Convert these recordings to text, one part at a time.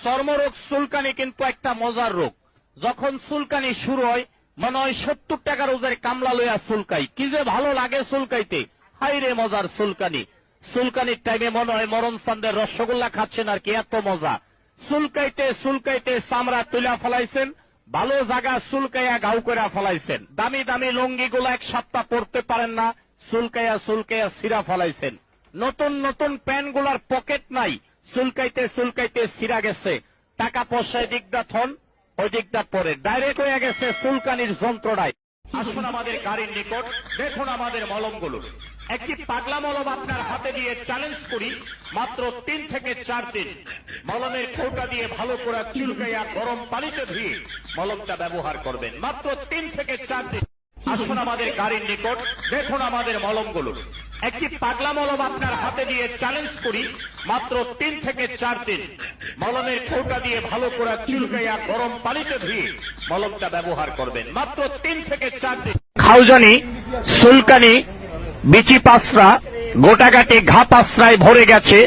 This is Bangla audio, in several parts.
চর্মরোগ চুলকানি কিন্তু একটা মজার রোগ। যখন চুলকানি শুরু হয় মনে হয় 70 টাকার ওজের কামলা লইয়া চুলকাই, কি যে ভালো লাগে চুলকাইতে, হাই রে মজার চুলকানি। চুলকানির টাইমে মনে হয় মরণ চান্দের রসগোল্লা খাচ্ছেন আর কি, এত মজা। চুলকাইতে চুলকাইতে চামড়া তুলা ফেলাইছেন, ভালো জায়গা চুলকাইয়া গাউ করে ফেলাইছেন। দামি দামি লুঙ্গিগুলা এক সপ্তাহ পরতে পারেন না, চুলকাইয়া চুলকাইয়া ছিঁড়া ফেলাইছেন। নতুন নতুন প্যান্টগুলার পকেট নাই, চুলকাইতে চুলকাইতে ছিঁড়া গেছে। টাকা পয়সা দিকদা থন, ওই দিকটা পরে ডাইরেক্ট হয়ে গেছে চুলকানির যন্ত্রণায়। আসুন আমাদের গাড়ির নিকট, দেখুন আমাদের মলমগুলো। একটি পাগলা মলম আপনার হাতে দিয়ে চ্যালেঞ্জ করি, মাত্র 3 থেকে 4 দিন মলমের কৌটা দিয়ে ভালো করে চুলকাইয়া গরম পানিতে ধুয়ে মলমটা ব্যবহার করবেন, মাত্র 3 থেকে 4 দিন। আসুন আমাদের গাড়ির নিকট, দেখুন আমাদের মলমগুলো। একটি পাগলা মলম আপনার হাতে দিয়ে চ্যালেঞ্জ করি, মাত্র 3 থেকে 4 দিন মলমের কৌটা দিয়ে ভালো করে চুলকাইয়া গরম পানিতে ধুয়ে মলমটা ব্যবহার করবেন, মাত্র 3 থেকে 4 দিন। খাউজানি, চুলকানি, বিচি পাসরা, গোটাগাটি ঘা পাসরায় ভরে গেছে,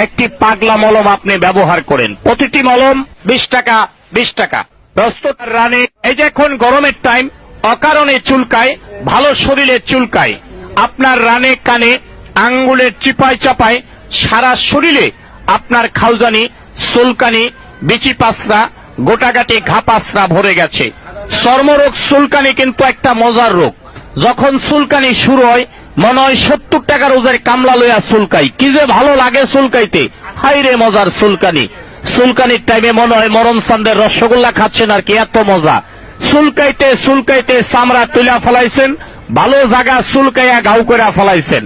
একটি পাগলা মলম আপনি ব্যবহার করেন। প্রতিটি মলম 20 টাকা 20 টাকা। প্রস্তুত রানে, এই যে এখন গরমের টাইম, অকারণে চুলকায়, ভালো শরীরে চুলকায়, আপনার রানে কানে আঙ্গুলের চিপায় চাপায় সারা শরীরে আপনার খাউজানি, চুলকানি, বিচি পাসরা, গোটাগাটি ঘা পাসরা ভরে গেছে। চর্মরোগ চুলকানি কিন্তু একটা মজার রোগ। যখন চুলকানি শুরু হয় মনে হয় 70 টাকার ওজের কামলা লইয়া চুলকাই, কি যে ভালো লাগে চুলকাইতে, হাই রে মজার চুলকানি। চুলকানির টাইমে মনে হয় মরণ চান্দের রসগোল্লা খাচ্ছেন আর কি, এত মজা। চুলকাইতে চুলকাইতে চামড়া তুলা ফেলাইছেন, ভালো জায়গা চুলকাইয়া গাউ করে ফেলাইছেন।